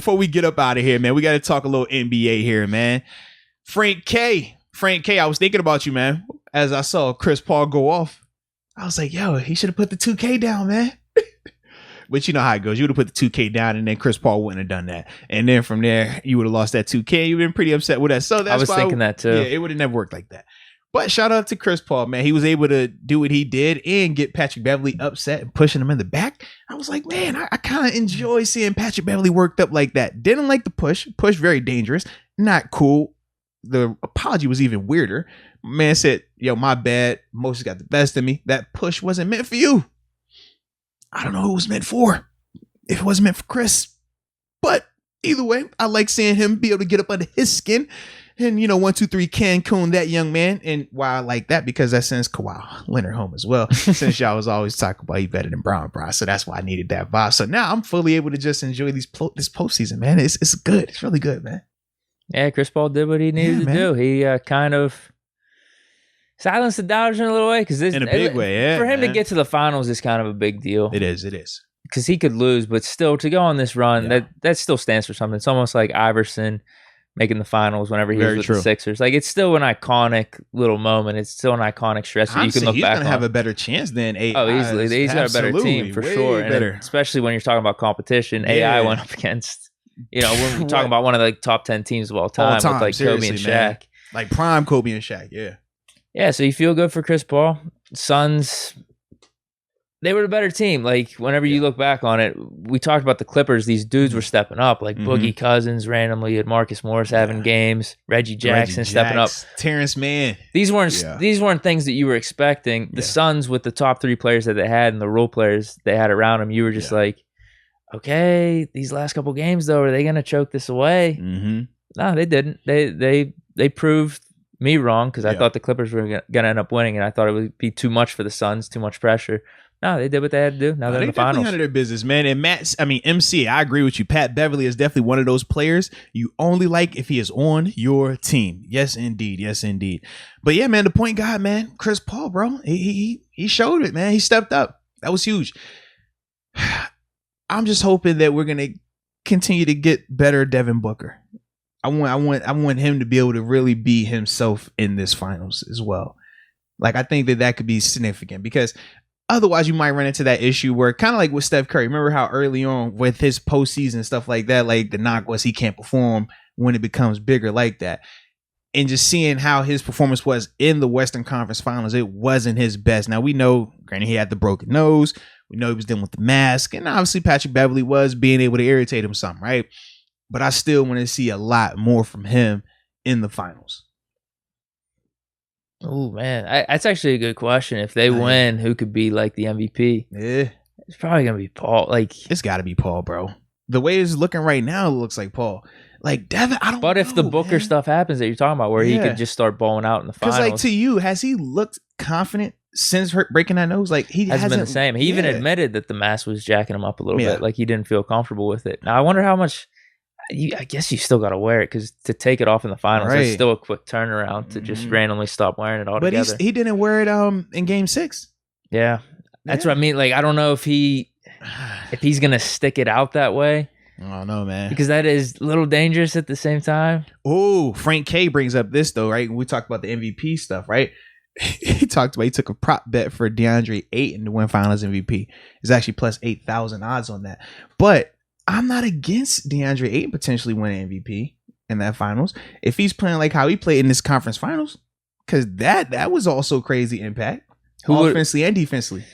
before we get up out of here, man, we got to talk a little NBA here, man. Frank K, I was thinking about you, man. As I saw Chris Paul go off, I was like, yo, he should have put the 2K down, man. But you know how it goes. You would have put the 2K down, and then Chris Paul wouldn't have done that. And then from there, you would have lost that 2K. You've been pretty upset with that. So that's I was thinking that too. Yeah, it would have never worked like that. But shout out to Chris Paul, man. He was able to do what he did and get Patrick Beverley upset and pushing him in the back. I was like, man, I kind of enjoy seeing Patrick Beverley worked up like that. Didn't like the push. Push very dangerous. Not cool. The apology was even weirder. Man said, yo, my bad. Moses got the best of me. That push wasn't meant for you. I don't know who it was meant for. If it wasn't meant for Chris. But either way, I like seeing him be able to get up under his skin. And, 1, 2, 3, Cancun, that young man. And why I like that, because that sends Kawhi Leonard home as well. Since y'all was always talking about he better than Brown. So that's why I needed that vibe. So now I'm fully able to just enjoy this postseason, man. It's good. It's really good, man. Yeah, Chris Paul did what he needed to do. He kind of silenced the doubters in a little way. In a big way, yeah. For him to get to the finals is kind of a big deal. It is. Because he could lose, but still to go on this run, that still stands for something. It's almost like Iverson making the finals whenever he was with the Sixers. Like, it's still an iconic little moment. It's still an iconic stretch that you can look back on. He's going to have a better chance than AI. Oh, easily. He's got a better team for sure. And especially when you're talking about competition, AI went up against, when we're talking about one of the top 10 teams of all time with like Kobe and Shaq. Man. Like prime Kobe and Shaq, yeah. Yeah, so you feel good for Chris Paul. Suns, they were the better team. Like, whenever you look back on it, we talked about the Clippers. These dudes were stepping up. Like, Boogie Cousins randomly had Marcus Morris having games. Reggie Jackson stepping up. Terrence Mann. These weren't things that you were expecting. The Suns, with the top 3 players that they had and the role players they had around them, you were just like, okay, these last couple games, though, are they going to choke this away? Mm-hmm. No, they didn't. They proved me wrong, because I thought the Clippers were going to end up winning, and I thought it would be too much for the Suns, too much pressure. No, they did what they had to do. Now they're in the finals. They handled their business, man. And MC, I agree with you. Pat Beverley is definitely one of those players you only like if he is on your team. Yes, indeed. But yeah, man, the point guard, man, Chris Paul, bro, he showed it, man. He stepped up. That was huge. I'm just hoping that we're gonna continue to get better Devin Booker. I want him to be able to really be himself in this finals as well. Like, I think that could be significant, because otherwise you might run into that issue where, kind of like with Steph Curry, remember how early on with his postseason stuff like that, like the knock was he can't perform when it becomes bigger like that. And just seeing how his performance was in the Western Conference Finals, it wasn't his best. Now, we know, granted, he had the broken nose. We know he was dealing with the mask. And obviously Patrick Beverley was being able to irritate him some, right? But I still want to see a lot more from him in the finals. Oh, man. That's actually a good question. If they win, who could be like the MVP? Yeah. It's probably going to be Paul. Like, it's got to be Paul, bro. The way it's looking right now, it looks like Paul. Like, Devin, I don't know. But if the Booker stuff happens that you're talking about, where he could just start balling out in the finals. Because, like, to you, has he looked confident since breaking that nose? Like, he hasn't been the same. He even admitted that the mask was jacking him up a little bit. Like, he didn't feel comfortable with it. Now, I wonder how much... I guess you still got to wear it, because to take it off in the finals, it's still a quick turnaround to just randomly stop wearing it altogether. But he didn't wear it in Game 6. Yeah, that's what I mean. Like, I don't know if he's gonna stick it out that way. I don't know, man, because that is a little dangerous at the same time. Oh, Frank K brings up this though, right? We talked about the MVP stuff, right? He took a prop bet for DeAndre Ayton to win Finals MVP. It's actually plus 8,000 odds on that, but I'm not against DeAndre Ayton potentially winning MVP in that finals if he's playing like how he played in this conference finals, because that was also crazy impact, offensively and defensively.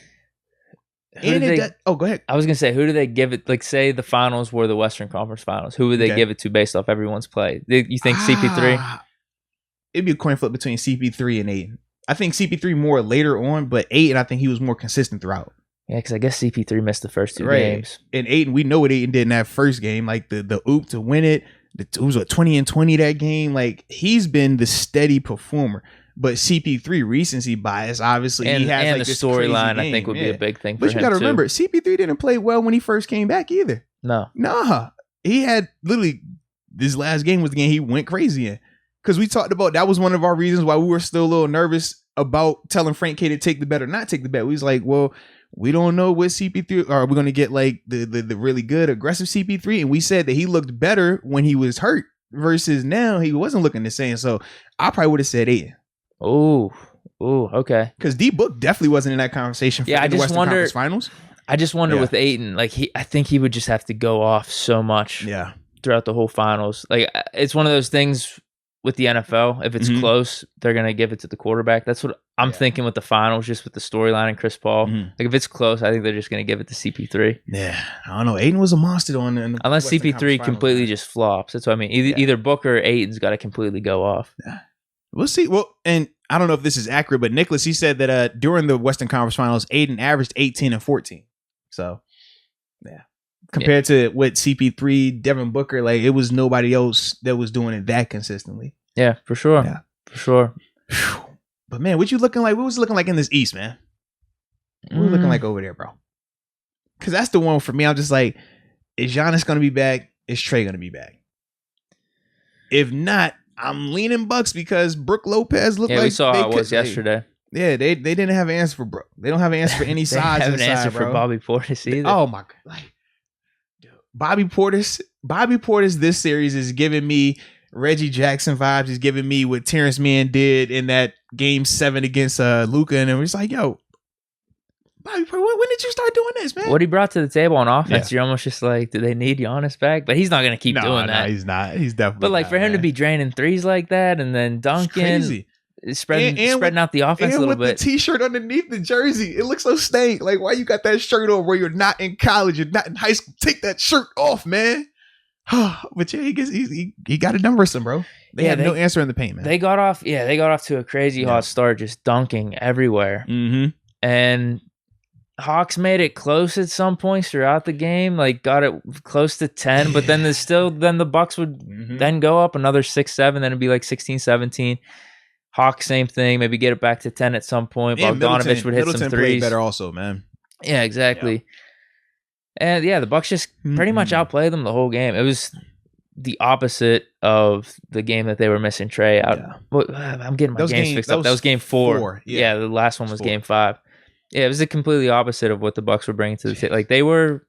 Go ahead. I was gonna say, who do they give it? Like, say the finals were the Western Conference Finals, who would they give it to based off everyone's play? You think CP3? It'd be a coin flip between CP3 and Ayton. I think CP3 more later on, but Ayton, I think he was more consistent throughout. Yeah, because I guess CP3 missed the first 2 games. And Ayton, we know what Ayton did in that first game, like the oop to win it. It was 20 and 20 that game. Like, he's been the steady performer. But CP3 recency bias, obviously, he has and like the this storyline. I think would be a big thing for him. But you got to remember, CP3 didn't play well when he first came back either. No, he had literally this last game was the game he went crazy in, because we talked about that was one of our reasons why we were still a little nervous about telling Frank K to take the bet or not take the bet. We was like, well, We don't know what CP3 are. We going to get like the really good aggressive CP3, and we said that he looked better when he was hurt versus now he wasn't looking the same. So I probably would have said Aiden. Oh, okay. Because D Book definitely wasn't in that conversation for the Western Conference Finals. I just wonder with Ayton, like I think he would just have to go off so much throughout the whole finals. Like it's one of those things with the NFL. If it's close, they're gonna give it to the quarterback. That's what I'm thinking with the finals, just with the storyline and Chris Paul. Like if it's close, I think they're just gonna give it to CP3. Yeah, I don't know. Ayton was a monster on the unless CP3 completely just flops. That's what I mean. Either Booker or Ayton's got to completely go off. Yeah. We'll see. Well, and I don't know if this is accurate, but Nicholas, he said that during the Western Conference Finals, Ayton averaged 18 and 14. So, yeah. Compared to what CP3, Devin Booker, like it was nobody else that was doing it that consistently. Yeah, for sure. Yeah, for sure. But man, what you looking like? What was it looking like in this East, man? What was looking like over there, bro? Because that's the one for me. I'm just like, is Giannis going to be back? Is Trey going to be back? If not, I'm leaning Bucks because Brook Lopez looked like we saw how it was yesterday. Yeah, they didn't have an answer for Brook. They don't have an answer for any size. They have inside, an answer bro. for Bobby Portis either. Oh my god, like Bobby Portis this series is giving me Reggie Jackson vibes. He's giving me what Terrence Mann did in that Game 7 against Luka, and it was like, yo, Bobby Portis, when did you start doing this, man? What he brought to the table on offense, you're almost just like, do they need Giannis back? But he's not going to keep doing that. No, he's not. He's definitely. But like not, for him man. to be draining threes like that and then dunking, spreading out the offense a little with bit. The t-shirt underneath the jersey, it looks so stank. Like, why you got that shirt on where you're not in college, you're not in high school? Take that shirt off, man. But yeah, he got it done versus him, bro. They had no answer in the paint, man. They got off to a crazy hot start, just dunking everywhere. And Hawks made it close at some points throughout the game, like got it close to 10, but then then the Bucks would then go up another 6-7, then it'd be like 16-17. Hawks, same thing, maybe get it back to 10 at some point. Bogdanovich would hit some threes. Better also, man. Yeah, exactly. Yeah. And the Bucks just pretty much outplayed them the whole game. It was the opposite of the game that they were missing Trey out. I'm getting my games fixed up. That was game 4. Yeah, the last one was game 5. Yeah, it was the completely opposite of what the Bucks were bringing to the table. Like they were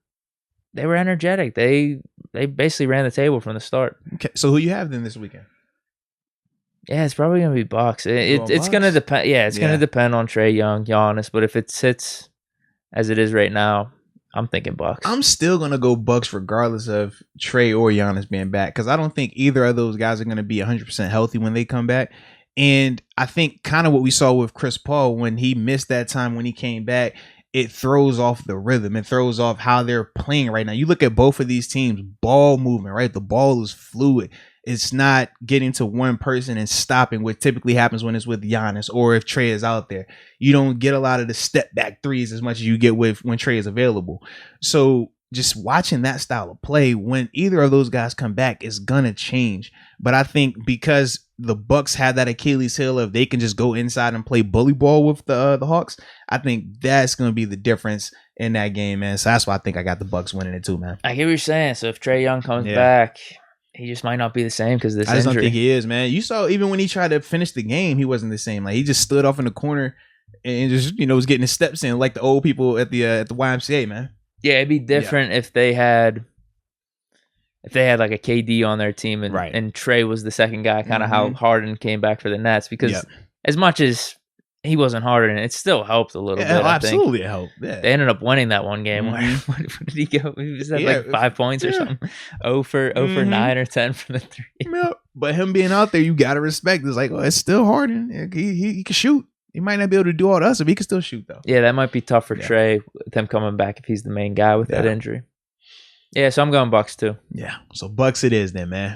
energetic. They basically ran the table from the start. Okay, so who you have then this weekend? Yeah, it's probably gonna be Bucks. It's gonna depend. Yeah, it's gonna depend on Trey Young, Giannis. But if it sits as it is right now, I'm thinking Bucks. I'm still gonna go Bucks regardless of Trey or Giannis being back because I don't think either of those guys are gonna be 100% healthy when they come back. And I think kind of what we saw with Chris Paul when he missed that time when he came back, it throws off the rhythm. It throws off how they're playing right now. You look at both of these teams, ball movement, right? The ball is fluid. It's not getting to one person and stopping, what typically happens when it's with Giannis or if Trey is out there. You don't get a lot of the step back threes as much as you get with when Trey is available. So just watching that style of play when either of those guys come back is gonna change. But I think because the Bucks had that Achilles heel of they can just go inside and play bully ball with the Hawks, I think that's gonna be the difference in that game, man. So that's why I think I got the Bucks winning it too, man. I get what you're saying. So if Trey Young comes back, he just might not be the same because of this injury. I just don't think he is, man. You saw even when he tried to finish the game, he wasn't the same. Like he just stood off in the corner and just was getting his steps in like the old people at the YMCA, man. Yeah, it'd be different if they had like a KD on their team and Trey was the second guy, kind of how Harden came back for the Nets because as much as he wasn't Harden, it still helped a little bit. Absolutely, it helped. Yeah. They ended up winning that one game. Where what did he go? He was at like 5 points or something. 0 for 9 or 10 from the 3. Yeah. But him being out there, you gotta respect. It's like, it's still Harden. He can shoot. He might not be able to do all that, but he can still shoot though. Yeah, that might be tough for Trey with him coming back if he's the main guy with that injury. Yeah, so I'm going Bucks too. Yeah, so Bucks it is then, man.